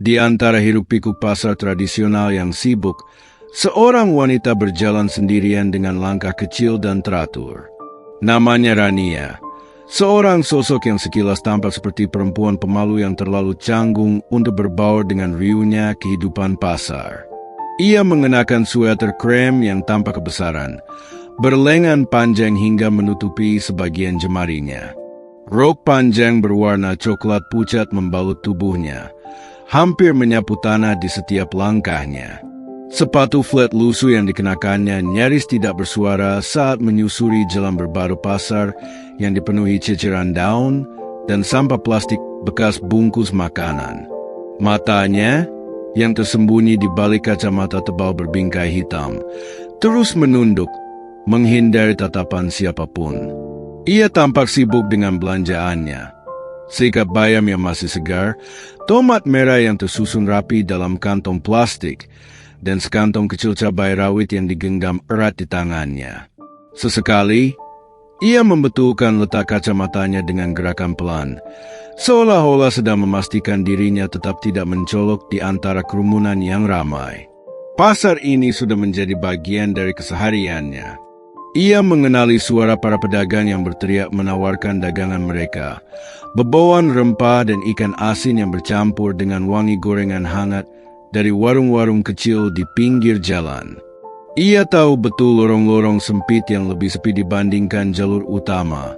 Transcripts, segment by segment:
Di antara hiruk-pikuk pasar tradisional yang sibuk, seorang wanita berjalan sendirian dengan langkah kecil dan teratur. Namanya Rania, seorang sosok yang sekilas tampak seperti perempuan pemalu yang terlalu canggung untuk berbaur dengan riuhnya kehidupan pasar. Ia mengenakan sweater krem yang tampak kebesaran, berlengan panjang hingga menutupi sebagian jemarinya. Rok panjang berwarna coklat pucat membalut tubuhnya, hampir menyapu tanah di setiap langkahnya. Sepatu flat lusuh yang dikenakannya nyaris tidak bersuara saat menyusuri jalan berbatu pasar yang dipenuhi ceceran daun dan sampah plastik bekas bungkus makanan. Matanya, yang tersembunyi di balik kacamata tebal berbingkai hitam, terus menunduk, menghindari tatapan siapapun. Ia tampak sibuk dengan belanjaannya. Seikap bayam yang masih segar, tomat merah yang tersusun rapi dalam kantong plastik, dan sekantong kecil cabai rawit yang digenggam erat di tangannya. Sesekali, ia membetulkan letak kacamatanya dengan gerakan pelan, seolah-olah sedang memastikan dirinya tetap tidak mencolok di antara kerumunan yang ramai. Pasar ini sudah menjadi bagian dari kesehariannya. Ia mengenali suara para pedagang yang berteriak menawarkan dagangan mereka, bebauan rempah dan ikan asin yang bercampur dengan wangi gorengan hangat dari warung-warung kecil di pinggir jalan. Ia tahu betul lorong-lorong sempit yang lebih sepi dibandingkan jalur utama,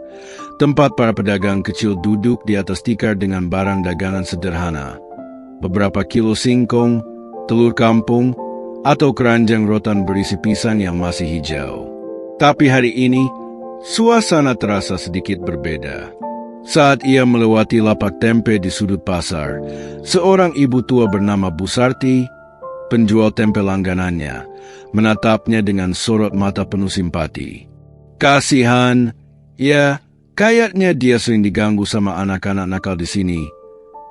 tempat para pedagang kecil duduk di atas tikar dengan barang dagangan sederhana, beberapa kilo singkong, telur kampung, atau keranjang rotan berisi pisang yang masih hijau. Tapi hari ini, suasana terasa sedikit berbeda. Saat ia melewati lapak tempe di sudut pasar, seorang ibu tua bernama Bu Sarti, penjual tempe langganannya, menatapnya dengan sorot mata penuh simpati. Kasihan, ya, kayaknya dia sering diganggu sama anak-anak nakal di sini,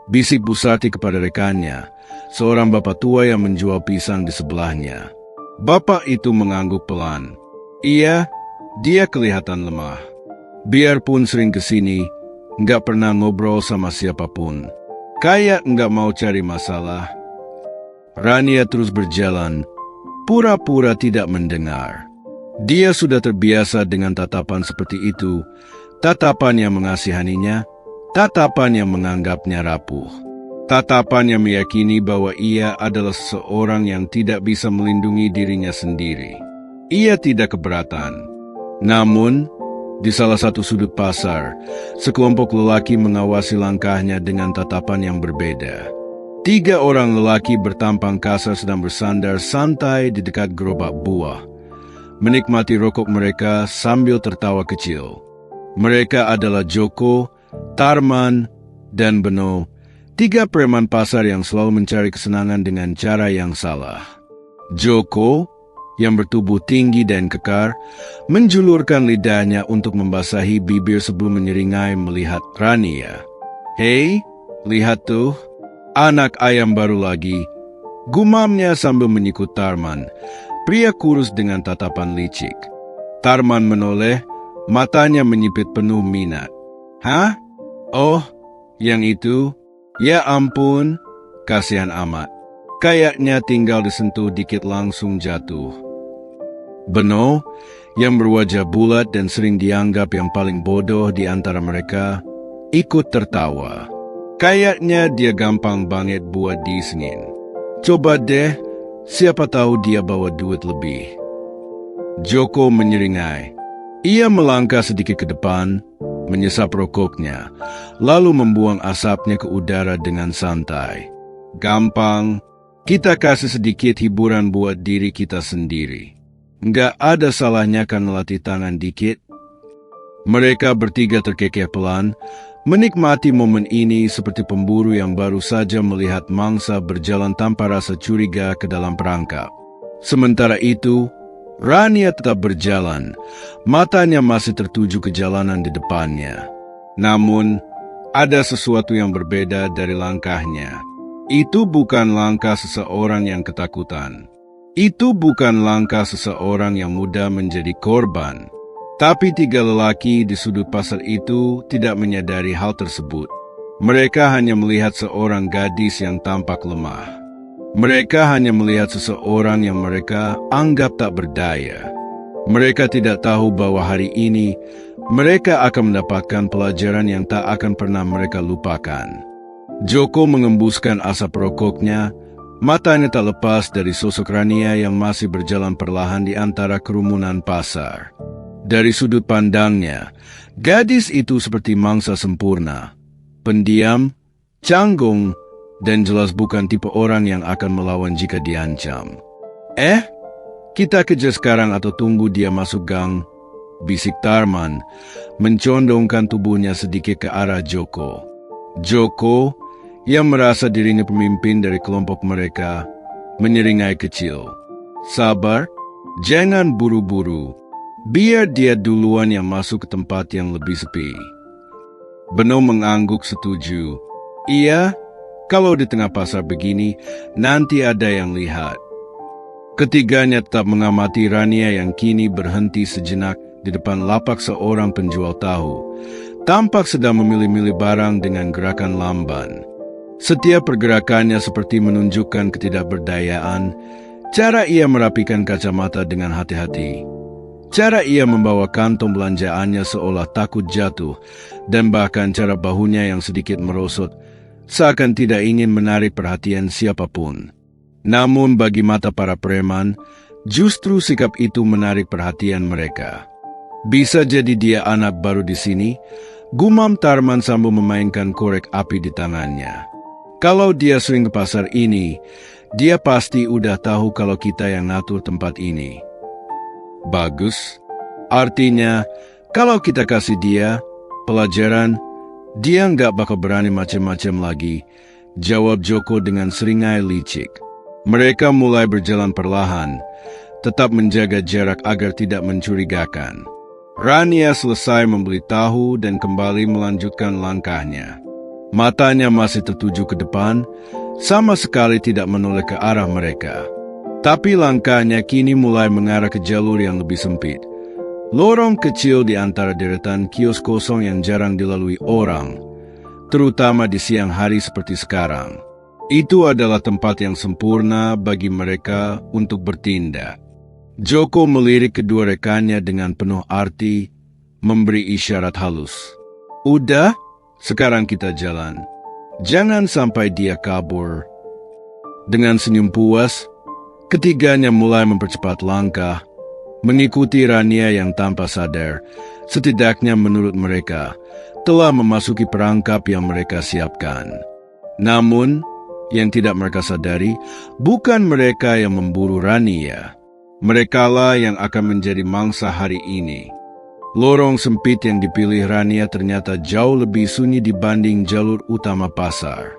bisik Bu Sarti kepada rekannya, seorang bapak tua yang menjual pisang di sebelahnya. Bapak itu mengangguk pelan. Iya, dia kelihatan lemah. Biarpun sering kesini, nggak pernah ngobrol sama siapapun. Kayak nggak mau cari masalah. Rania terus berjalan, pura-pura tidak mendengar. Dia sudah terbiasa dengan tatapan seperti itu, tatapan yang mengasihaninya, tatapan yang menganggapnya rapuh. Tatapan yang meyakini bahwa ia adalah seseorang yang tidak bisa melindungi dirinya sendiri. Ia tidak keberatan. Namun, di salah satu sudut pasar, sekelompok lelaki mengawasi langkahnya dengan tatapan yang berbeda. 3 orang lelaki bertampang kasar sedang bersandar santai di dekat gerobak buah, menikmati rokok mereka sambil tertawa kecil. Mereka adalah Joko, Tarman, dan Beno, 3 preman pasar yang selalu mencari kesenangan dengan cara yang salah. Joko, yang bertubuh tinggi dan kekar, menjulurkan lidahnya untuk membasahi bibir sebelum menyeringai melihat Rania. Hei, lihat tuh, anak ayam baru lagi, gumamnya sambil menyikut Tarman, pria kurus dengan tatapan licik. Tarman menoleh, matanya menyipit penuh minat. Hah? Oh, yang itu? Ya ampun, kasihan amat. Kayaknya tinggal disentuh dikit langsung jatuh. Beno, yang berwajah bulat dan sering dianggap yang paling bodoh di antara mereka, ikut tertawa. Kayaknya dia gampang banget buat disengin. Coba deh, siapa tahu dia bawa duit lebih. Joko menyeringai. Ia melangkah sedikit ke depan, menyesap rokoknya, lalu membuang asapnya ke udara dengan santai. Gampang, kita kasih sedikit hiburan buat diri kita sendiri. Nggak ada salahnya kan melatih tangan dikit. Mereka bertiga terkekeh pelan, menikmati momen ini seperti pemburu yang baru saja melihat mangsa berjalan tanpa rasa curiga ke dalam perangkap. Sementara itu, Rania tetap berjalan, matanya masih tertuju ke jalanan di depannya. Namun, ada sesuatu yang berbeda dari langkahnya. Itu bukan langkah seseorang yang ketakutan. Itu bukan langkah seseorang yang mudah menjadi korban. Tapi 3 lelaki di sudut pasar itu tidak menyadari hal tersebut. Mereka hanya melihat seorang gadis yang tampak lemah. Mereka hanya melihat seseorang yang mereka anggap tak berdaya. Mereka tidak tahu bahwa hari ini mereka akan mendapatkan pelajaran yang tak akan pernah mereka lupakan. Joko mengembuskan asap rokoknya, matanya tak lepas dari sosok Rania yang masih berjalan perlahan di antara kerumunan pasar. Dari sudut pandangnya, gadis itu seperti mangsa sempurna, pendiam, canggung, dan jelas bukan tipe orang yang akan melawan jika diancam. Kita kejar sekarang atau tunggu dia masuk gang, bisik Tarman, mencondongkan tubuhnya sedikit ke arah Joko. Joko, yang merasa dirinya pemimpin dari kelompok mereka, menyeringai kecil. Sabar, jangan buru-buru. Biar dia duluan yang masuk ke tempat yang lebih sepi. Beno mengangguk setuju. Iya, kalau di tengah pasar begini, nanti ada yang lihat. Ketiganya tetap mengamati Rania yang kini berhenti sejenak di depan lapak seorang penjual tahu. Tampak sedang memilih-milih barang dengan gerakan lamban. Setiap pergerakannya seperti menunjukkan ketidakberdayaan. Cara ia merapikan kacamata dengan hati-hati. Cara ia membawa kantong belanjaannya seolah takut jatuh, dan bahkan cara bahunya yang sedikit merosot, seakan tidak ingin menarik perhatian siapapun. Namun bagi mata para preman, justru sikap itu menarik perhatian mereka. Bisa jadi dia anak baru di sini, gumam Tarman sambil memainkan korek api di tangannya. Kalau dia sering ke pasar ini, dia pasti udah tahu kalau kita yang ngatur tempat ini. Bagus. Artinya, kalau kita kasih dia pelajaran, dia nggak bakal berani macam-macam lagi, jawab Joko dengan seringai licik. Mereka mulai berjalan perlahan, tetap menjaga jarak agar tidak mencurigakan. Rania selesai membeli tahu dan kembali melanjutkan langkahnya. Matanya masih tertuju ke depan, sama sekali tidak menoleh ke arah mereka. Tapi langkahnya kini mulai mengarah ke jalur yang lebih sempit. Lorong kecil di antara deretan kios kosong yang jarang dilalui orang, terutama di siang hari seperti sekarang. Itu adalah tempat yang sempurna bagi mereka untuk bertindak. Joko melirik kedua rekannya dengan penuh arti, memberi isyarat halus. Udah, sekarang kita jalan. Jangan sampai dia kabur. Dengan senyum puas, ketiganya mulai mempercepat langkah, mengikuti Rania yang tanpa sadar, setidaknya menurut mereka, telah memasuki perangkap yang mereka siapkan. Namun, yang tidak mereka sadari, bukan mereka yang memburu Rania. Merekalah yang akan menjadi mangsa hari ini. Lorong sempit yang dipilih Rania ternyata jauh lebih sunyi dibanding jalur utama pasar.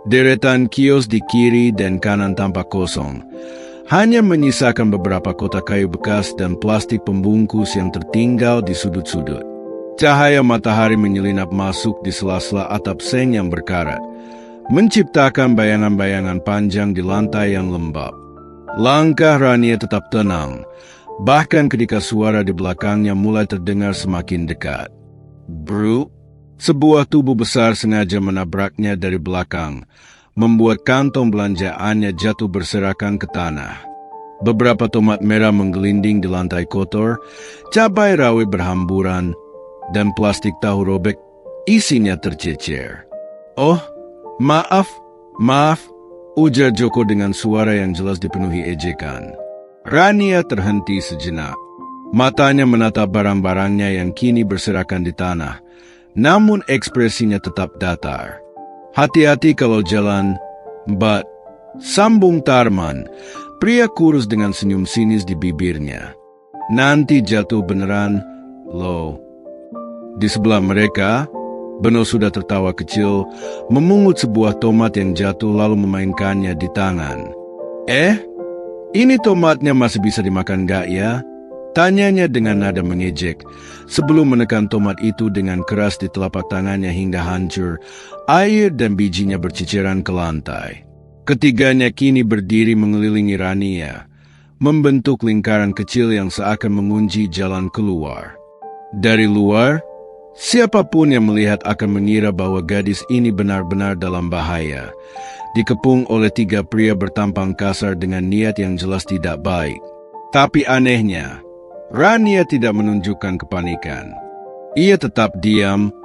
Deretan kios di kiri dan kanan tampak kosong. Hanya menyisakan beberapa kotak kayu bekas dan plastik pembungkus yang tertinggal di sudut-sudut. Cahaya matahari menyelinap masuk di sela-sela atap seng yang berkarat, menciptakan bayangan-bayangan panjang di lantai yang lembab. Langkah Rania tetap tenang, bahkan ketika suara di belakangnya mulai terdengar semakin dekat. Bro, sebuah tubuh besar sengaja menabraknya dari belakang, membuat kantong belanjaannya jatuh berserakan ke tanah. Beberapa tomat merah menggelinding di lantai kotor, cabai rawit berhamburan, dan plastik tahu robek isinya tercecer. Oh, maaf, ujar Joko dengan suara yang jelas dipenuhi ejekan. Rania terhenti sejenak. Matanya menatap barang-barangnya yang kini berserakan di tanah, namun ekspresinya tetap datar. Hati-hati kalau jalan, Mbak, sambung Tarman, pria kurus dengan senyum sinis di bibirnya. Nanti jatuh beneran, loh. Di sebelah mereka, Beno sudah tertawa kecil, memungut sebuah tomat yang jatuh lalu memainkannya di tangan. Ini tomatnya masih bisa dimakan gak ya? Tanyanya dengan nada mengejek, sebelum menekan tomat itu dengan keras di telapak tangannya hingga hancur, air dan bijinya berceceran ke lantai. Ketiganya kini berdiri mengelilingi Rania, membentuk lingkaran kecil yang seakan mengunci jalan keluar. Dari luar, Siapapun yang melihat akan mengira bahwa gadis ini benar-benar dalam bahaya, dikepung oleh 3 pria bertampang kasar dengan niat yang jelas tidak baik. Tapi anehnya, Rania tidak menunjukkan kepanikan. Ia tetap diam,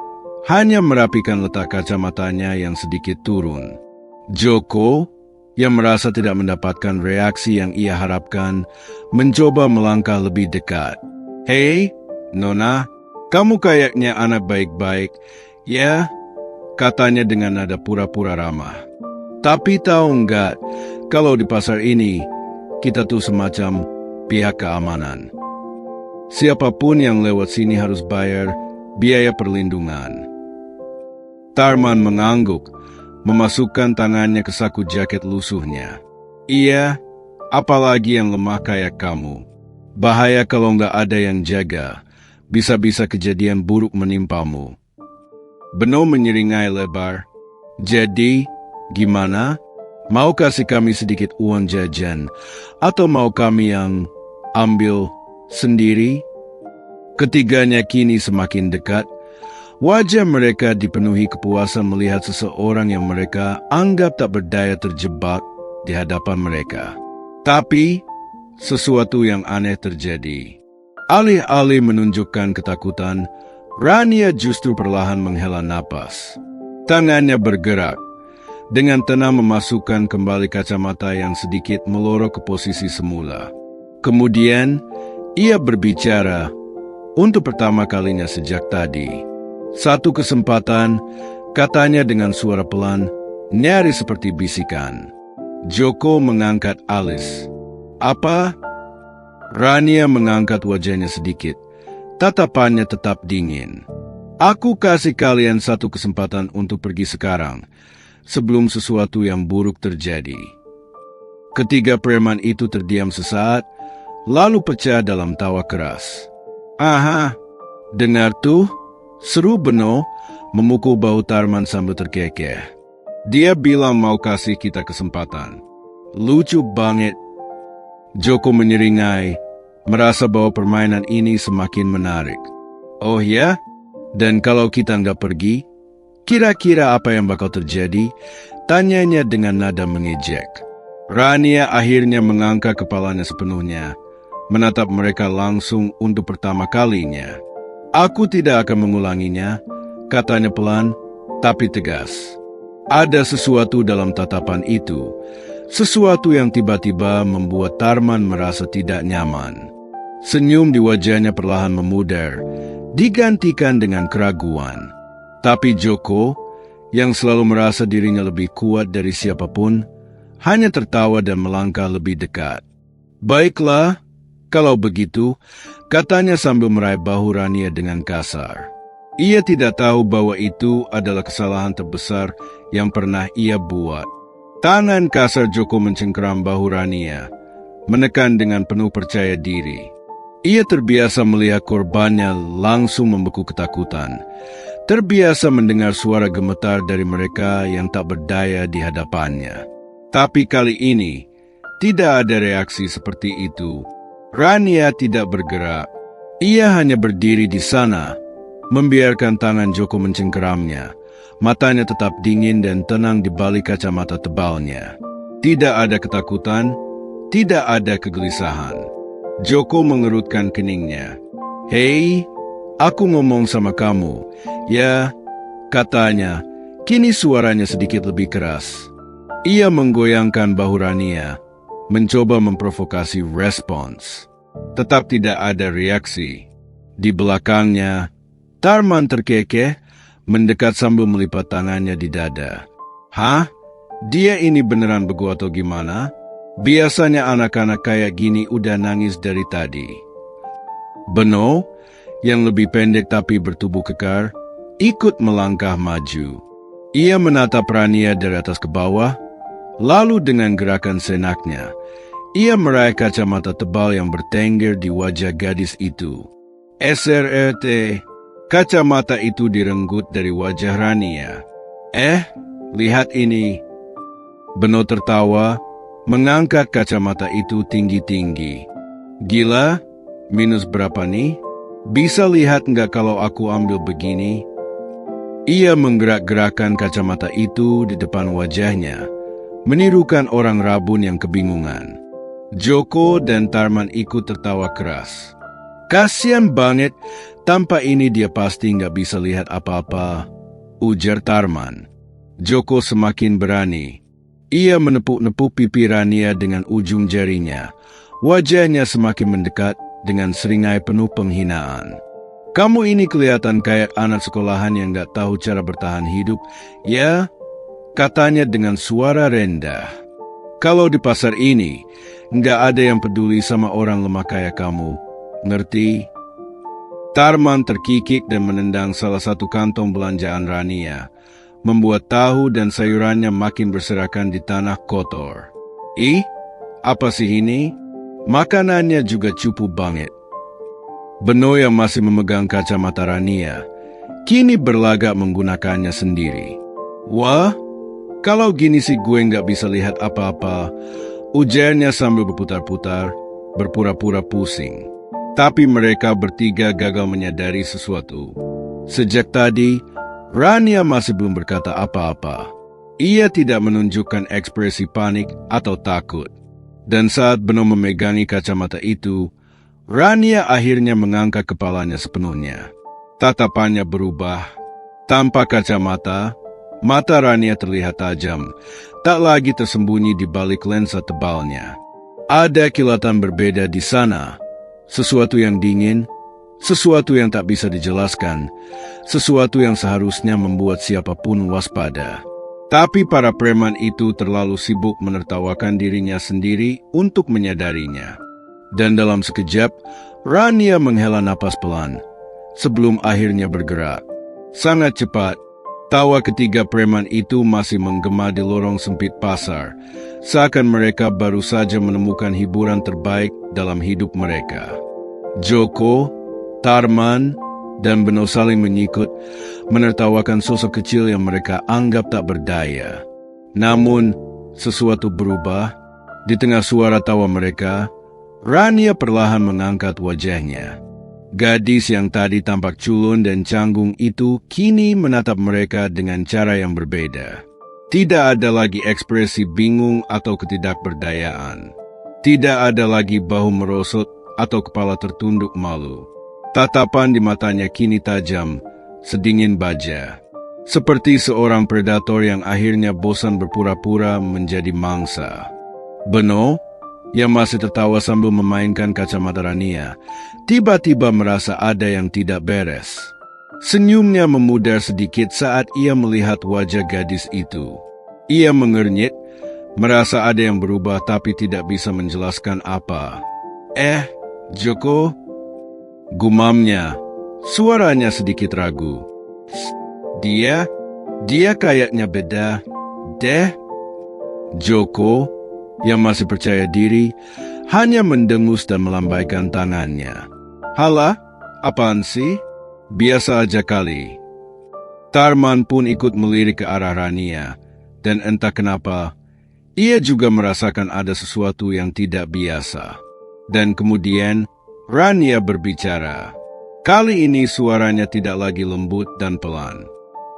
hanya merapikan letak kacamatanya yang sedikit turun. Joko, yang merasa tidak mendapatkan reaksi yang ia harapkan, mencoba melangkah lebih dekat. "Hei, Nona, kamu kayaknya anak baik-baik, ya?" katanya dengan nada pura-pura ramah. "Tapi tahu enggak, kalau di pasar ini, kita tuh semacam pihak keamanan. Siapapun yang lewat sini harus bayar biaya perlindungan." Tarman mengangguk, memasukkan tangannya ke saku jaket lusuhnya. "Iya, apalagi yang lemah kayak kamu. Bahaya kalau nggak ada yang jaga. Bisa-bisa kejadian buruk menimpamu." Beno menyeringai lebar. "Jadi, gimana? Mau kasih kami sedikit uang jajan, atau mau kami yang ambil sendiri?" Ketiganya kini semakin dekat. Wajah mereka dipenuhi kepuasan melihat seseorang yang mereka anggap tak berdaya terjebak di hadapan mereka. Tapi, sesuatu yang aneh terjadi. Alih-alih menunjukkan ketakutan, Rania justru perlahan menghela napas. Tangannya bergerak, dengan tenang memasukkan kembali kacamata yang sedikit melorot ke posisi semula. Kemudian, ia berbicara untuk pertama kalinya sejak tadi. Satu kesempatan, katanya dengan suara pelan, nyaris seperti bisikan. Joko mengangkat alis. "Apa?" Rania mengangkat wajahnya sedikit. Tatapannya tetap dingin. "Aku kasih kalian satu kesempatan untuk pergi sekarang, sebelum sesuatu yang buruk terjadi." Ketiga preman itu terdiam sesaat, lalu pecah dalam tawa keras. "Aha, dengar tuh?" seru Beno, memukul bahu Tarman sambil terkekeh. "Dia bilang mau kasih kita kesempatan. Lucu banget." Joko menyeringai, merasa bahwa permainan ini semakin menarik. "Oh ya? Dan kalau kita nggak pergi, kira-kira apa yang bakal terjadi?" tanyanya dengan nada mengejek. Rania akhirnya mengangkat kepalanya sepenuhnya, menatap mereka langsung untuk pertama kalinya. "Aku tidak akan mengulanginya," katanya pelan, tapi tegas. Ada sesuatu dalam tatapan itu, sesuatu yang tiba-tiba membuat Tarman merasa tidak nyaman. Senyum di wajahnya perlahan memudar, digantikan dengan keraguan. Tapi Joko, yang selalu merasa dirinya lebih kuat dari siapapun, hanya tertawa dan melangkah lebih dekat. "Baiklah, kalau begitu," katanya sambil meraih bahu Rania dengan kasar. Ia tidak tahu bahwa itu adalah kesalahan terbesar yang pernah ia buat. Tangan kasar Joko mencengkeram bahu Rania, menekan dengan penuh percaya diri. Ia terbiasa melihat korbannya langsung membeku ketakutan, terbiasa mendengar suara gemetar dari mereka yang tak berdaya di hadapannya. Tapi kali ini, tidak ada reaksi seperti itu. Rania tidak bergerak. Ia hanya berdiri di sana, membiarkan tangan Joko mencengkeramnya. Matanya tetap dingin dan tenang di balik kacamata tebalnya. Tidak ada ketakutan, tidak ada kegelisahan. Joko mengerutkan keningnya. "Hei, aku ngomong sama kamu." "Ya," katanya, kini suaranya sedikit lebih keras. Ia menggoyangkan bahu Rania, mencoba memprovokasi respons. Tetap tidak ada reaksi. Di belakangnya, Tarman terkekeh, mendekat sambil melipat tangannya di dada. "Hah? Dia ini beneran begitu atau gimana? Biasanya anak-anak kayak gini udah nangis dari tadi." Beno, yang lebih pendek tapi bertubuh kekar, ikut melangkah maju. Ia menatap Rania dari atas ke bawah, lalu dengan gerakan senaknya, ia meraih kacamata tebal yang bertengger di wajah gadis itu. SRT, kacamata itu direnggut dari wajah Rania. Lihat ini." Beno tertawa, mengangkat kacamata itu tinggi-tinggi. "Gila, minus berapa nih?" Bisa lihat nggak kalau aku ambil begini? Ia menggerak-gerakkan kacamata itu di depan wajahnya, menirukan orang rabun yang kebingungan. Joko dan Tarman ikut tertawa keras. Kasian banget, tanpa ini dia pasti nggak bisa lihat apa-apa, ujar Tarman. Joko semakin berani. Ia menepuk-nepuk pipi Rania dengan ujung jarinya. Wajahnya semakin mendekat dengan seringai penuh penghinaan. Kamu ini kelihatan kayak anak sekolahan yang gak tahu cara bertahan hidup, ya? Katanya dengan suara rendah. Kalau di pasar ini, gak ada yang peduli sama orang lemah kayak kamu. Ngerti? Tarman terkikik dan menendang salah satu kantong belanjaan Rania, membuat tahu dan sayurannya makin berserakan di tanah kotor. Ih, apa sih ini? Makanannya juga cupu banget. Beno yang masih memegang kacamata Rania, kini berlagak menggunakannya sendiri. Wah, kalau gini sih gue nggak bisa lihat apa-apa, ujarnya sambil berputar-putar, berpura-pura pusing. Tapi mereka bertiga gagal menyadari sesuatu. Sejak tadi, Rania masih belum berkata apa-apa. Ia tidak menunjukkan ekspresi panik atau takut. Dan saat Beno memegangi kacamata itu, Rania akhirnya mengangkat kepalanya sepenuhnya. Tatapannya berubah. Tanpa kacamata, mata Rania terlihat tajam, tak lagi tersembunyi di balik lensa tebalnya. Ada kilatan berbeda di sana, sesuatu yang dingin, sesuatu yang tak bisa dijelaskan, sesuatu yang seharusnya membuat siapapun waspada. Tapi para preman itu terlalu sibuk menertawakan dirinya sendiri untuk menyadarinya. Dan dalam sekejap, Rania menghela napas pelan, sebelum akhirnya bergerak. Sangat cepat, tawa ketiga preman itu masih menggema di lorong sempit pasar, seakan mereka baru saja menemukan hiburan terbaik dalam hidup mereka. Joko, Tarman, dan Beno saling menyikut, menertawakan sosok kecil yang mereka anggap tak berdaya. Namun, sesuatu berubah. Di tengah suara tawa mereka, Rania perlahan mengangkat wajahnya. Gadis yang tadi tampak culun dan canggung itu kini menatap mereka dengan cara yang berbeda. Tidak ada lagi ekspresi bingung atau ketidakberdayaan. Tidak ada lagi bahu merosot atau kepala tertunduk malu. Tatapan di matanya kini tajam, sedingin baja. Seperti seorang predator yang akhirnya bosan berpura-pura menjadi mangsa. Beno, yang masih tertawa sambil memainkan kacamata Rania, tiba-tiba merasa ada yang tidak beres. Senyumnya memudar sedikit saat ia melihat wajah gadis itu. Ia mengernyit, merasa ada yang berubah tapi tidak bisa menjelaskan apa. Joko? Gumamnya, suaranya sedikit ragu. Dia kayaknya beda, deh. Joko, yang masih percaya diri, hanya mendengus dan melambaikan tangannya. Halah, apaan sih? Biasa aja kali. Tarman pun ikut melirik ke arah Rania, dan entah kenapa, ia juga merasakan ada sesuatu yang tidak biasa. Dan kemudian, Rania berbicara. Kali ini suaranya tidak lagi lembut dan pelan.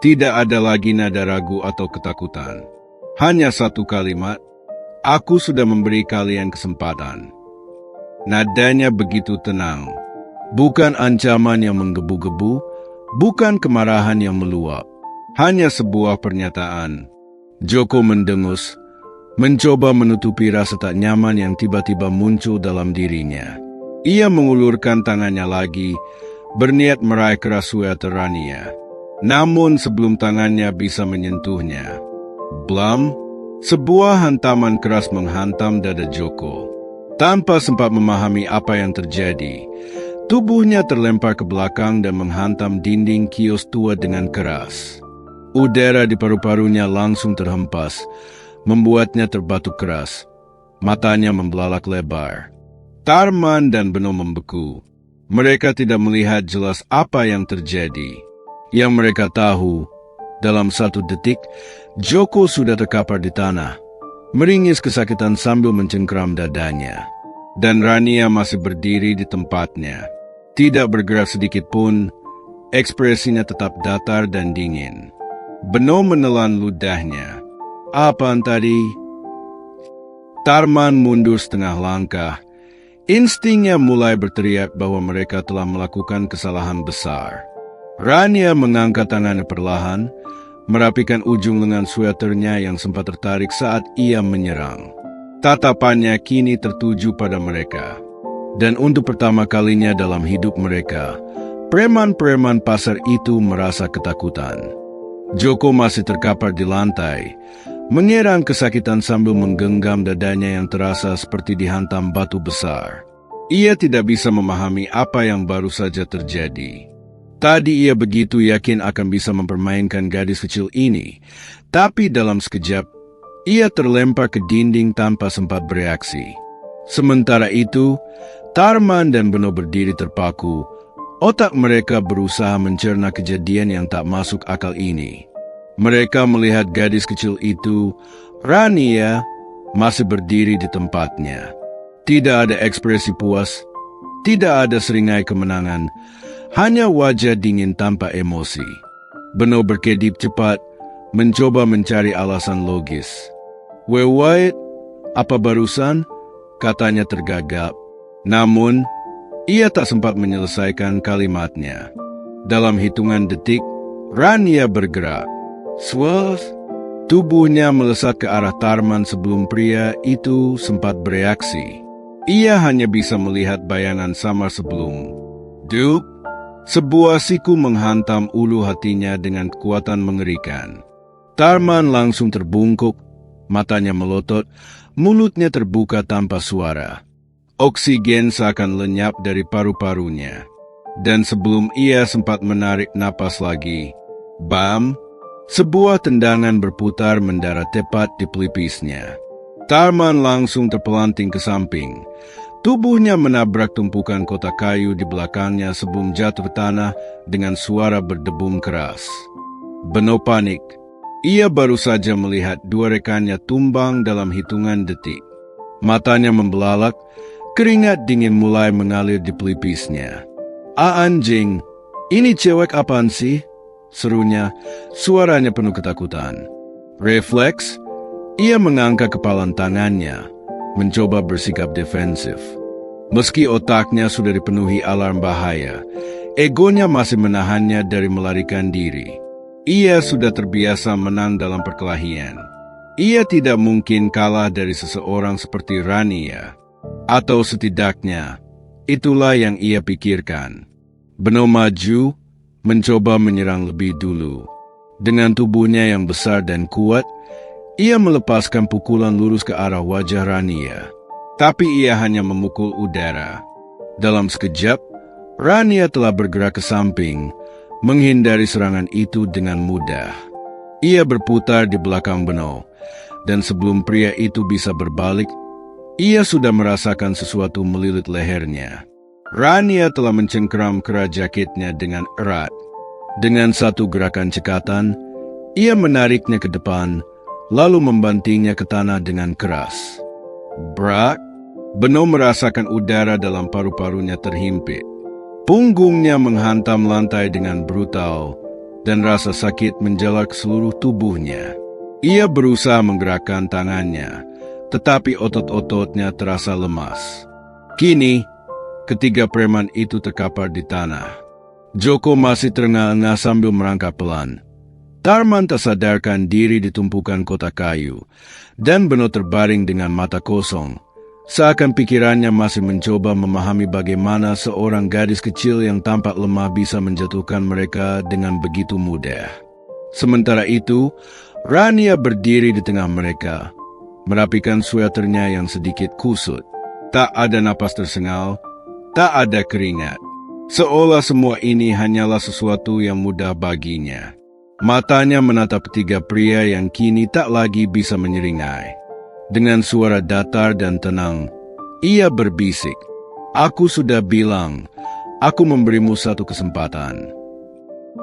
Tidak ada lagi nada ragu atau ketakutan. Hanya satu kalimat, aku sudah memberi kalian kesempatan. Nadanya begitu tenang. Bukan ancaman yang menggebu-gebu, bukan kemarahan yang meluap. Hanya sebuah pernyataan. Joko mendengus, mencoba menutupi rasa tak nyaman yang tiba-tiba muncul dalam dirinya. Ia mengulurkan tangannya lagi, berniat meraih keras sweater Rania. Namun sebelum tangannya bisa menyentuhnya, blam, sebuah hantaman keras menghantam dada Joko. Tanpa sempat memahami apa yang terjadi, tubuhnya terlempar ke belakang dan menghantam dinding kios tua dengan keras. Udara di paru-parunya langsung terhempas, membuatnya terbatuk keras. Matanya membelalak lebar. Tarman dan Beno membeku. Mereka tidak melihat jelas apa yang terjadi. Yang mereka tahu, dalam satu detik, Joko sudah terkapar di tanah, meringis kesakitan sambil mencengkeram dadanya. Dan Rania masih berdiri di tempatnya. Tidak bergerak sedikit pun, ekspresinya tetap datar dan dingin. Beno menelan ludahnya. Apaan tadi? Tarman mundur setengah langkah. Instingnya mulai berteriak bahwa mereka telah melakukan kesalahan besar. Rania mengangkat tangannya perlahan, merapikan ujung lengan sweaternya yang sempat tertarik saat ia menyerang. Tatapannya kini tertuju pada mereka. Dan untuk pertama kalinya dalam hidup mereka, preman-preman pasar itu merasa ketakutan. Joko masih terkapar di lantai, mengerang kesakitan sambil menggenggam dadanya yang terasa seperti dihantam batu besar. Ia tidak bisa memahami apa yang baru saja terjadi. Tadi ia begitu yakin akan bisa mempermainkan gadis kecil ini, tapi dalam sekejap, ia terlempar ke dinding tanpa sempat bereaksi. Sementara itu, Tarman dan Beno berdiri terpaku. Otak mereka berusaha mencerna kejadian yang tak masuk akal ini. Mereka melihat gadis kecil itu, Rania, masih berdiri di tempatnya. Tidak ada ekspresi puas, tidak ada seringai kemenangan, hanya wajah dingin tanpa emosi. Beno berkedip cepat, mencoba mencari alasan logis. Wait, apa barusan? Katanya tergagap. Namun, ia tak sempat menyelesaikan kalimatnya. Dalam hitungan detik, Rania bergerak. Swells, tubuhnya melesat ke arah Tarman sebelum pria itu sempat bereaksi. Ia hanya bisa melihat bayangan samar sebelum. Dup, sebuah siku menghantam ulu hatinya dengan kekuatan mengerikan. Tarman langsung terbungkuk, matanya melotot, mulutnya terbuka tanpa suara. Oksigen seakan lenyap dari paru-parunya. Dan sebelum ia sempat menarik napas lagi, bam! Sebuah tendangan berputar mendarat tepat di pelipisnya. Tarman langsung terpelanting ke samping. Tubuhnya menabrak tumpukan kotak kayu di belakangnya sebelum jatuh ke tanah dengan suara berdebum keras. Beno panik. Ia baru saja melihat dua rekannya tumbang dalam hitungan detik. Matanya membelalak, keringat dingin mulai mengalir di pelipisnya. Anjing, ini cewek apaan sih? Serunya, suaranya penuh ketakutan. Refleks, ia mengangkat kepalan tangannya, mencoba bersikap defensif. Meski otaknya sudah dipenuhi alarm bahaya, egonya masih menahannya dari melarikan diri. Ia sudah terbiasa menang dalam perkelahian. Ia tidak mungkin kalah dari seseorang seperti Rania. Atau setidaknya, itulah yang ia pikirkan. Beno maju, mencoba menyerang lebih dulu. Dengan tubuhnya yang besar dan kuat, ia melepaskan pukulan lurus ke arah wajah Rania. Tapi ia hanya memukul udara. Dalam sekejap, Rania telah bergerak ke samping, menghindari serangan itu dengan mudah. Ia berputar di belakang Beno, dan sebelum pria itu bisa berbalik, ia sudah merasakan sesuatu melilit lehernya. Rania telah mencengkeram kerat jaketnya dengan erat. Dengan satu gerakan cekatan, ia menariknya ke depan, lalu membantingnya ke tanah dengan keras. Brak! Beno merasakan udara dalam paru-parunya terhimpit. Punggungnya menghantam lantai dengan brutal, dan rasa sakit menjalar ke seluruh tubuhnya. Ia berusaha menggerakkan tangannya, tetapi otot-ototnya terasa lemas. Kini, ketiga preman itu terkapar di tanah. Joko masih terengah-engah sambil merangkak pelan. Tarman tak sadarkan diri di tumpukan kotak kayu, dan Beno terbaring dengan mata kosong. Seakan pikirannya masih mencoba memahami bagaimana seorang gadis kecil yang tampak lemah bisa menjatuhkan mereka dengan begitu mudah. Sementara itu, Rania berdiri di tengah mereka, merapikan sweaternya yang sedikit kusut. Tak ada napas tersengal, tak ada keringat. Seolah semua ini hanyalah sesuatu yang mudah baginya. Matanya menatap ketiga pria yang kini tak lagi bisa menyeringai. Dengan suara datar dan tenang, ia berbisik, "Aku sudah bilang, aku memberimu satu kesempatan."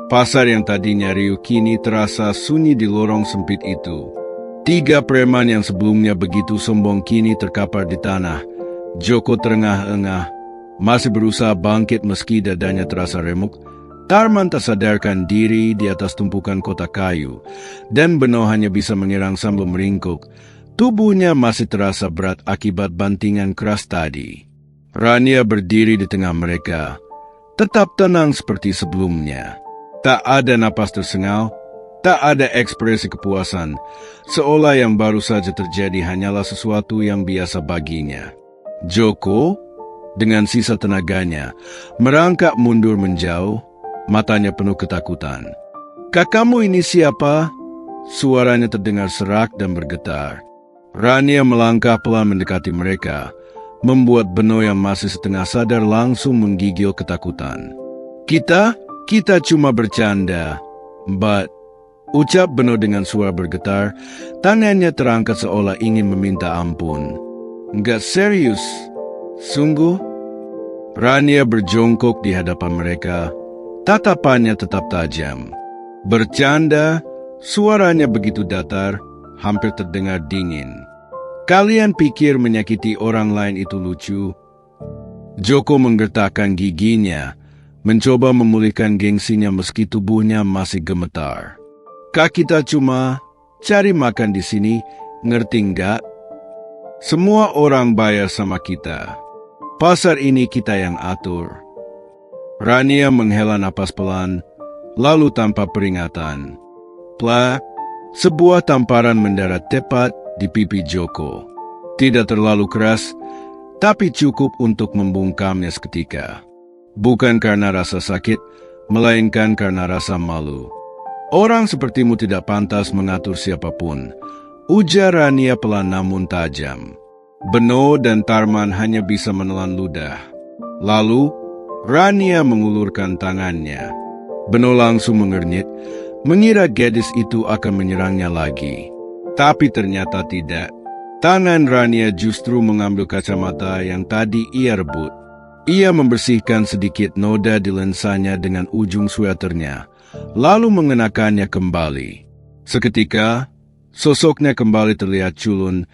Pasar yang tadinya riuh kini terasa sunyi di lorong sempit itu. Tiga preman yang sebelumnya begitu sombong kini terkapar di tanah. Joko terengah-engah, Masih berusaha bangkit meski dadanya terasa remuk, Tarman tak sadarkan diri di atas tumpukan kotak kayu, dan Beno hanya bisa mengerang sambil meringkuk. Tubuhnya masih terasa berat akibat bantingan keras tadi. Rania berdiri di tengah mereka, tetap tenang seperti sebelumnya. Tak ada napas tersengal, tak ada ekspresi kepuasan, seolah yang baru saja terjadi hanyalah sesuatu yang biasa baginya. Joko, dengan sisa tenaganya, merangkak mundur menjauh, matanya penuh ketakutan. "Kakakmu ini siapa?" Suaranya terdengar serak dan bergetar. Rania melangkah pelan mendekati mereka, membuat Beno yang masih setengah sadar langsung menggigil ketakutan. Kita cuma bercanda, Mbak," ucap Beno dengan suara bergetar, tangannya terangkat seolah ingin meminta ampun. "Enggak serius, sungguh?" Rania berjongkok di hadapan mereka, tatapannya tetap tajam. "Bercanda?" Suaranya begitu datar, hampir terdengar dingin. "Kalian pikir menyakiti orang lain itu lucu?" Joko menggertakkan giginya, mencoba memulihkan gengsinya meski tubuhnya masih gemetar. "Kak, kita cuma cari makan di sini, ngerti nggak? Semua orang bayar sama kita. Pasar ini kita yang atur." Rania menghela napas pelan, lalu tanpa peringatan, plak, sebuah tamparan mendarat tepat di pipi Joko. Tidak terlalu keras, tapi cukup untuk membungkamnya seketika. Bukan karena rasa sakit, melainkan karena rasa malu. "Orang sepertimu tidak pantas mengatur siapapun," ujar Rania pelan namun tajam. Beno dan Tarman hanya bisa menelan ludah. Lalu, Rania mengulurkan tangannya. Beno langsung mengernyit, mengira gadis itu akan menyerangnya lagi. Tapi ternyata tidak. Tangan Rania justru mengambil kacamata yang tadi ia rebut. Ia membersihkan sedikit noda di lensanya dengan ujung sweaternya, lalu mengenakannya kembali. Seketika, sosoknya kembali terlihat culun,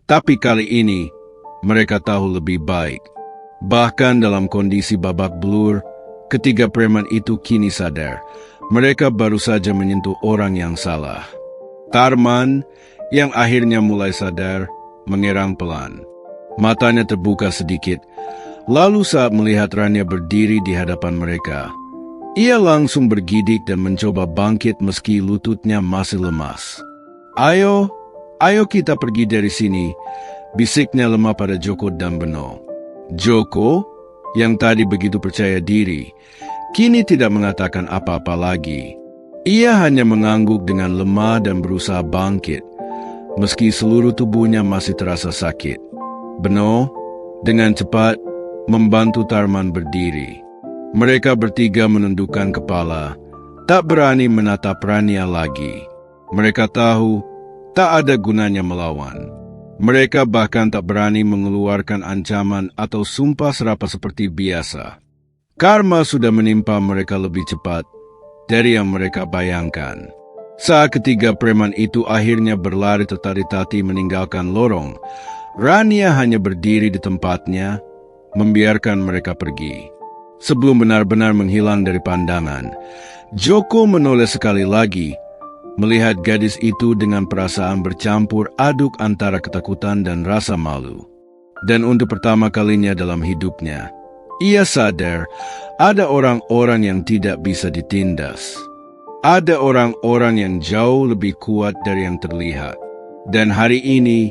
tapi kali ini mereka tahu lebih baik. Bahkan dalam kondisi babak belur, ketiga preman itu kini sadar, mereka baru saja menyentuh orang yang salah. Tarman, yang akhirnya mulai sadar, mengerang pelan. Matanya terbuka sedikit, lalu saat melihat Rania berdiri di hadapan mereka, ia langsung bergidik dan mencoba bangkit meski lututnya masih lemas. Ayo kita pergi dari sini," bisiknya lemah pada Joko dan Beno. Joko, yang tadi begitu percaya diri, kini tidak mengatakan apa-apa lagi. Ia hanya mengangguk dengan lemah dan berusaha bangkit, meski seluruh tubuhnya masih terasa sakit. Beno, dengan cepat, membantu Tarman berdiri. Mereka bertiga menundukkan kepala, tak berani menatap Rania lagi. Mereka tahu, tak ada gunanya melawan. Mereka bahkan tak berani mengeluarkan ancaman atau sumpah serapah seperti biasa. Karma sudah menimpa mereka lebih cepat dari yang mereka bayangkan. Saat ketiga preman itu akhirnya berlari tertati-tati meninggalkan lorong, Rania hanya berdiri di tempatnya, membiarkan mereka pergi. Sebelum benar-benar menghilang dari pandangan, Joko menoleh sekali lagi, melihat gadis itu dengan perasaan bercampur aduk antara ketakutan dan rasa malu. Dan untuk pertama kalinya dalam hidupnya, ia sadar ada orang-orang yang tidak bisa ditindas. Ada orang-orang yang jauh lebih kuat dari yang terlihat. Dan hari ini,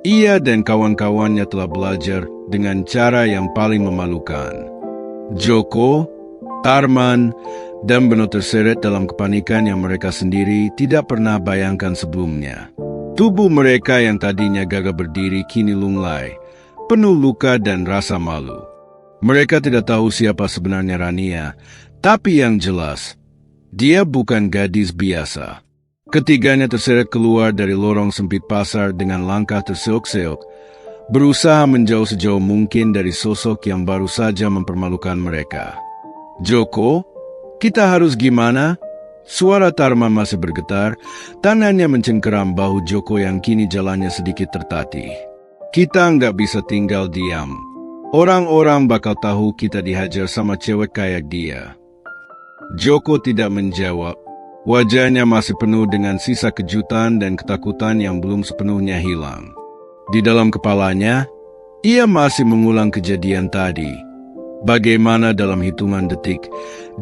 ia dan kawan-kawannya telah belajar dengan cara yang paling memalukan. Joko, Tarman, dan Beno terseret dalam kepanikan yang mereka sendiri tidak pernah bayangkan sebelumnya. Tubuh mereka yang tadinya gagah berdiri kini lunglai, penuh luka dan rasa malu. Mereka tidak tahu siapa sebenarnya Rania, tapi yang jelas, dia bukan gadis biasa. Ketiganya terseret keluar dari lorong sempit pasar dengan langkah terseok-seok, berusaha menjauh sejauh mungkin dari sosok yang baru saja mempermalukan mereka. "Joko, kita harus gimana?" Suara Tarman masih bergetar, tangannya mencengkeram bahu Joko yang kini jalannya sedikit tertatih. "Kita nggak bisa tinggal diam. Orang-orang bakal tahu kita dihajar sama cewek kayak dia. Joko tidak menjawab. Wajahnya masih penuh dengan sisa kejutan dan ketakutan yang belum sepenuhnya hilang. Di dalam kepalanya, ia masih mengulang kejadian tadi. Bagaimana dalam hitungan detik,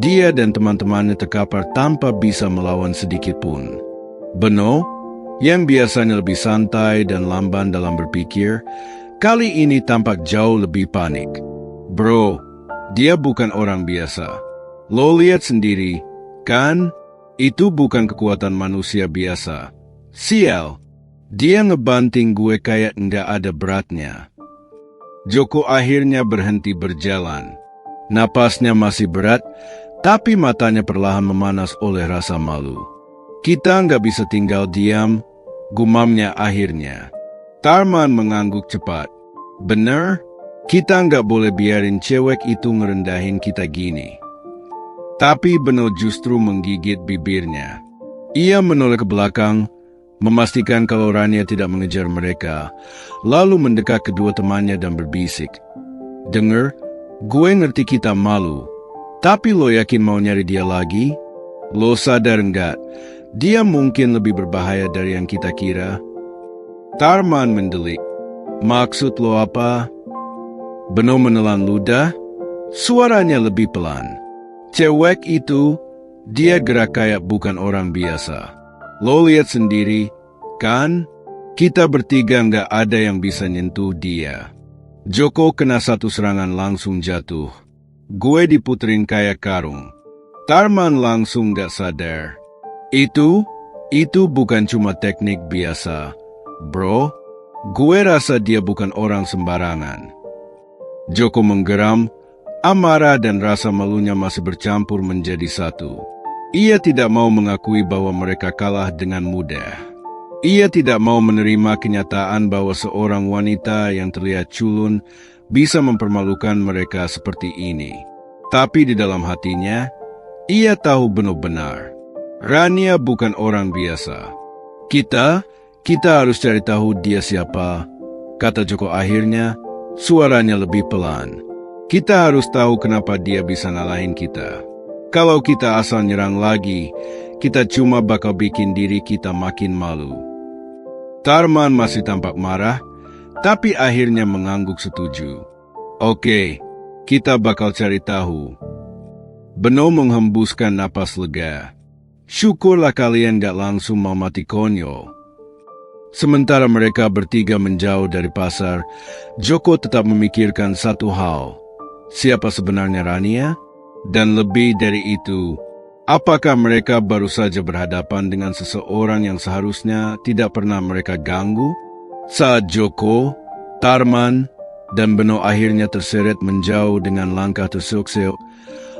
dia dan teman-temannya terkapar tanpa bisa melawan sedikit pun. Beno, yang biasanya lebih santai dan lamban dalam berpikir, kali ini tampak jauh lebih panik. Bro, dia bukan orang biasa. Lo lihat sendiri, kan? Itu bukan kekuatan manusia biasa. Sial, dia ngebanting gue kayak nggak ada beratnya. Joko akhirnya berhenti berjalan. Napasnya masih berat, tapi matanya perlahan memanas oleh rasa malu. Kita nggak bisa tinggal diam, gumamnya akhirnya. Tarman mengangguk cepat. Bener, kita nggak boleh biarin cewek itu ngerendahin kita gini. Tapi Beno justru menggigit bibirnya. Ia menoleh ke belakang, memastikan kalau Rania tidak mengejar mereka, lalu mendekat kedua temannya dan berbisik. Dengar, gue ngerti kita malu, tapi lo yakin mau nyari dia lagi? Lo sadar nggak, dia mungkin lebih berbahaya dari yang kita kira? Tarman mendelik. Maksud lo apa? Beno menelan ludah, suaranya lebih pelan. Cewek itu, dia gerak kayak bukan orang biasa. Lo lihat sendiri, kan? Kita bertiga nggak ada yang bisa nyentuh dia. Joko kena satu serangan langsung jatuh. Gue diputerin kayak karung. Tarman langsung nggak sadar. Itu bukan cuma teknik biasa. Bro, gue rasa dia bukan orang sembarangan. Joko menggeram, amarah dan rasa malunya masih bercampur menjadi satu. Ia tidak mau mengakui bahwa mereka kalah dengan mudah. Ia tidak mau menerima kenyataan bahwa seorang wanita yang terlihat culun bisa mempermalukan mereka seperti ini. Tapi di dalam hatinya, ia tahu benar-benar. Rania bukan orang biasa. Kita harus cari tahu dia siapa, kata Joko akhirnya, suaranya lebih pelan. Kita harus tahu kenapa dia bisa ngalahin kita. Kalau kita asal nyerang lagi, kita cuma bakal bikin diri kita makin malu. Tarman masih tampak marah, tapi akhirnya mengangguk setuju. Oke, kita bakal cari tahu. Beno menghembuskan napas lega. Syukurlah kalian gak langsung mau mati konyol. Sementara mereka bertiga menjauh dari pasar, Joko tetap memikirkan satu hal. Siapa sebenarnya Rania? Dan lebih dari itu, apakah mereka baru saja berhadapan dengan seseorang yang seharusnya tidak pernah mereka ganggu? Saat Joko, Tarman, dan Beno akhirnya terseret menjauh dengan langkah terseok-seok,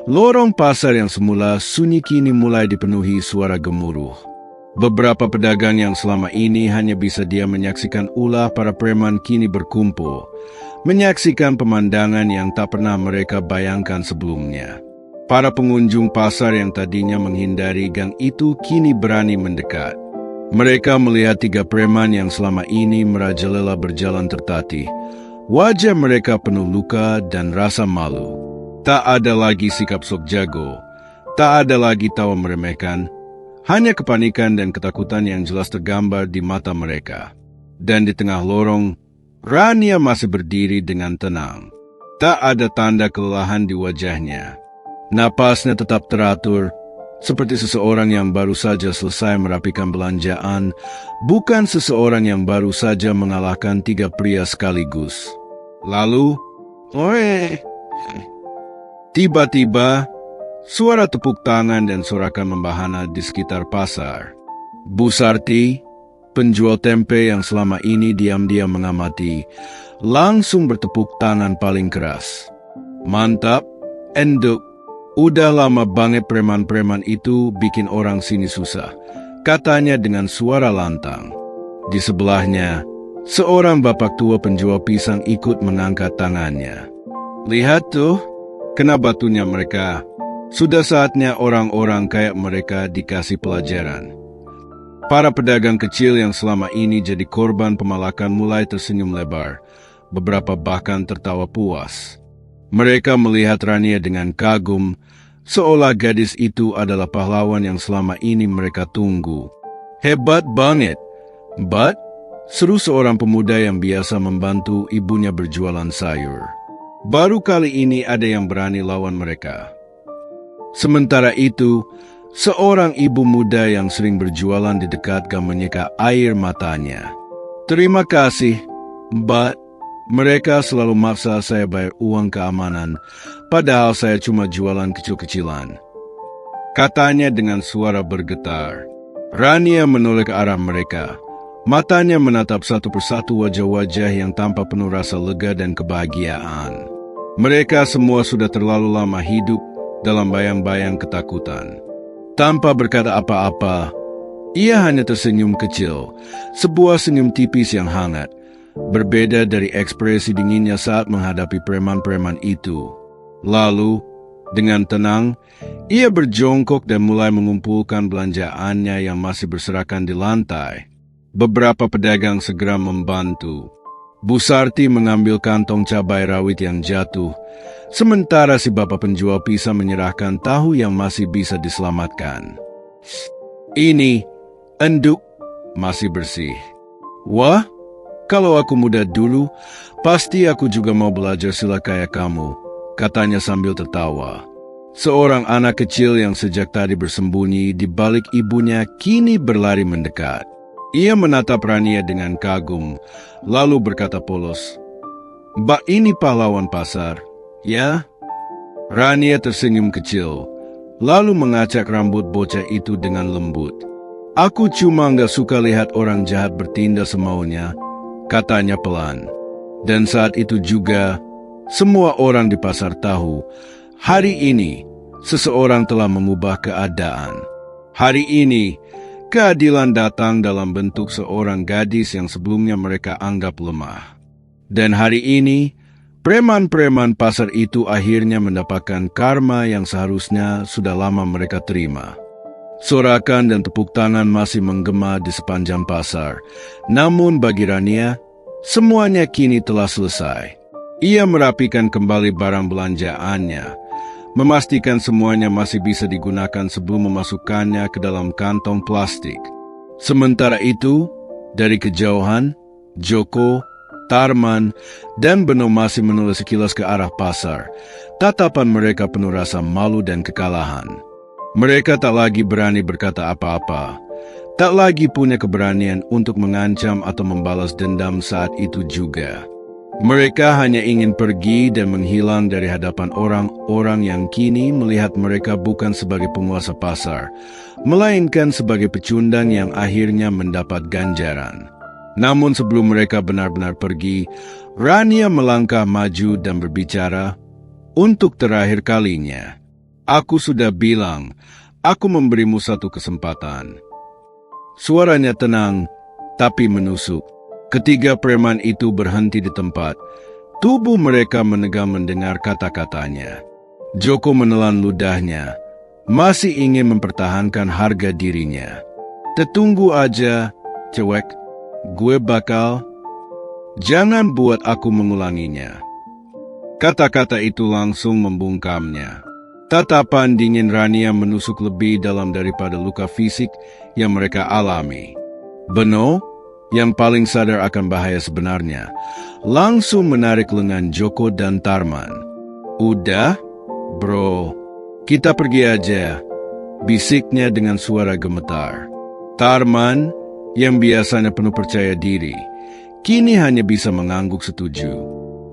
lorong pasar yang semula sunyi kini mulai dipenuhi suara gemuruh. Beberapa pedagang yang selama ini hanya bisa diam menyaksikan ulah para preman kini berkumpul, menyaksikan pemandangan yang tak pernah mereka bayangkan sebelumnya. Para pengunjung pasar yang tadinya menghindari gang itu kini berani mendekat. Mereka melihat tiga preman yang selama ini merajalela berjalan tertatih. Wajah mereka penuh luka dan rasa malu. Tak ada lagi sikap sok jago, tak ada lagi tawa meremehkan, hanya kepanikan dan ketakutan yang jelas tergambar di mata mereka. Dan di tengah lorong, Rania masih berdiri dengan tenang. Tak ada tanda kelelahan di wajahnya. Napasnya tetap teratur, seperti seseorang yang baru saja selesai merapikan belanjaan, bukan seseorang yang baru saja mengalahkan 3 pria sekaligus. Lalu, tiba-tiba, suara tepuk tangan dan sorakan membahana di sekitar pasar. Bu Sarti, penjual tempe yang selama ini diam-diam mengamati, langsung bertepuk tangan paling keras. Mantap, Enduk. Udah lama banget preman-preman itu bikin orang sini susah, katanya dengan suara lantang. Di sebelahnya, seorang bapak tua penjual pisang ikut mengangkat tangannya. Lihat tuh, kena batunya mereka. Sudah saatnya orang-orang kayak mereka dikasih pelajaran. Para pedagang kecil yang selama ini jadi korban pemalakan mulai tersenyum lebar. beberapa bahkan tertawa puas. Mereka melihat Rania dengan kagum, seolah gadis itu adalah pahlawan yang selama ini mereka tunggu. "Hebat banget, But," seru seorang pemuda yang biasa membantu ibunya berjualan sayur. Baru kali ini ada yang berani lawan mereka. Sementara itu, seorang ibu muda yang sering berjualan di dekat gang menyeka air matanya. "Terima kasih, But. Mereka selalu maksa saya bayar uang keamanan, padahal saya cuma jualan kecil-kecilan," katanya dengan suara bergetar. Rania menoleh ke arah mereka. Matanya menatap satu persatu wajah-wajah yang tampak penuh rasa lega dan kebahagiaan. Mereka semua sudah terlalu lama hidup dalam bayang-bayang ketakutan. Tanpa berkata apa-apa, ia hanya tersenyum kecil, sebuah senyum tipis yang hangat, berbeda dari ekspresi dinginnya saat menghadapi preman-preman itu. Lalu, dengan tenang, ia berjongkok dan mulai mengumpulkan belanjaannya yang masih berserakan di lantai. Beberapa pedagang segera membantu. Bu Sarti mengambil kantong cabai rawit yang jatuh, sementara si bapak penjual pisang menyerahkan tahu yang masih bisa diselamatkan. "Ini, enduk, masih bersih." "Wah, kalau aku muda dulu, pasti aku juga mau belajar silat kayak kamu," katanya sambil tertawa. Seorang anak kecil yang sejak tadi bersembunyi di balik ibunya kini berlari mendekat. Ia menatap Rania dengan kagum, lalu berkata polos, "Mbak ini pahlawan pasar, ya?" Rania tersenyum kecil, lalu mengacak rambut bocah itu dengan lembut. "Aku cuma nggak suka lihat orang jahat bertindak semaunya," katanya pelan. Dan saat itu juga, semua orang di pasar tahu, hari ini, seseorang telah mengubah keadaan. Hari ini, keadilan datang dalam bentuk seorang gadis yang sebelumnya mereka anggap lemah. Dan hari ini, preman-preman pasar itu akhirnya mendapatkan karma yang seharusnya sudah lama mereka terima. Sorakan dan tepuk tangan masih menggema di sepanjang pasar. Namun bagi Rania, semuanya kini telah selesai. Ia merapikan kembali barang belanjaannya, memastikan semuanya masih bisa digunakan sebelum memasukkannya ke dalam kantong plastik. Sementara itu, dari kejauhan, Joko, Tarman, dan Beno masih menoleh sekilas ke arah pasar. Tatapan mereka penuh rasa malu dan kekalahan. Mereka tak lagi berani berkata apa-apa, tak lagi punya keberanian untuk mengancam atau membalas dendam saat itu juga. Mereka hanya ingin pergi dan menghilang dari hadapan orang-orang yang kini melihat mereka bukan sebagai penguasa pasar, melainkan sebagai pecundang yang akhirnya mendapat ganjaran. Namun sebelum mereka benar-benar pergi, Rania melangkah maju dan berbicara, "Untuk terakhir kalinya, aku sudah bilang, aku memberimu satu kesempatan." Suaranya tenang, tapi menusuk. Ketiga preman itu berhenti di tempat. Tubuh mereka menegang mendengar kata-katanya. Joko menelan ludahnya, masih ingin mempertahankan harga dirinya. "Tetunggu aja, cewek. Gue bakal... Jangan buat aku mengulanginya." Kata-kata itu langsung membungkamnya. Tatapan dingin Rania menusuk lebih dalam daripada luka fisik yang mereka alami. Beno, yang paling sadar akan bahaya sebenarnya, langsung menarik lengan Joko dan Tarman. "Udah, bro, kita pergi aja," bisiknya dengan suara gemetar. Tarman, yang biasanya penuh percaya diri, kini hanya bisa mengangguk setuju.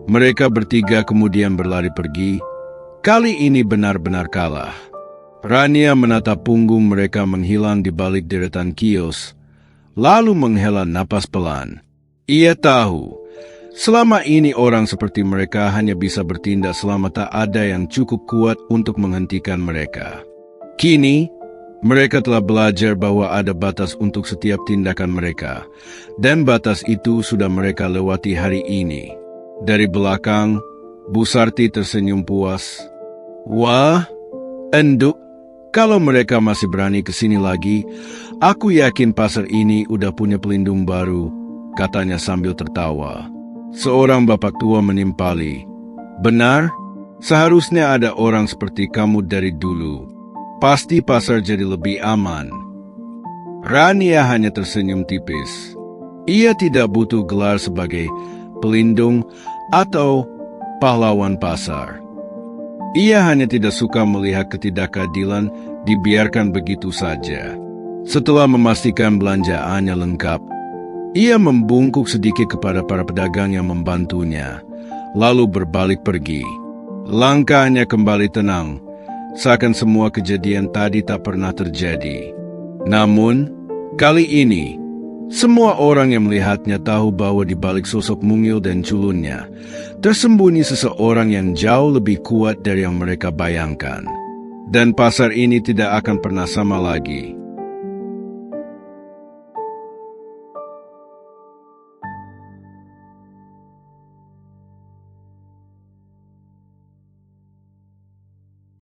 Mereka bertiga kemudian berlari pergi. Kali ini benar-benar kalah. Rania menatap punggung mereka menghilang di balik deretan kios, lalu menghela napas pelan. Ia tahu, selama ini orang seperti mereka hanya bisa bertindak selama tak ada yang cukup kuat untuk menghentikan mereka. Kini, mereka telah belajar bahwa ada batas untuk setiap tindakan mereka, dan batas itu sudah mereka lewati hari ini. Dari belakang, Bu Sarti tersenyum puas. "Wah, enduk, kalau mereka masih berani ke sini lagi, aku yakin pasar ini udah punya pelindung baru," katanya sambil tertawa. Seorang bapak tua menimpali. Benar? Seharusnya ada orang seperti kamu dari dulu. Pasti pasar jadi lebih aman. Rania hanya tersenyum tipis. Ia tidak butuh gelar sebagai pelindung atau pahlawan pasar. Ia hanya tidak suka melihat ketidakadilan dibiarkan begitu saja. Setelah memastikan belanjaannya lengkap, ia membungkuk sedikit kepada para pedagang yang membantunya, lalu berbalik pergi. Langkahnya kembali tenang, seakan semua kejadian tadi tak pernah terjadi. Namun, kali ini, semua orang yang melihatnya tahu bahwa di balik sosok mungil dan culunnya, tersembunyi seseorang yang jauh lebih kuat dari yang mereka bayangkan. Dan pasar ini tidak akan pernah sama lagi.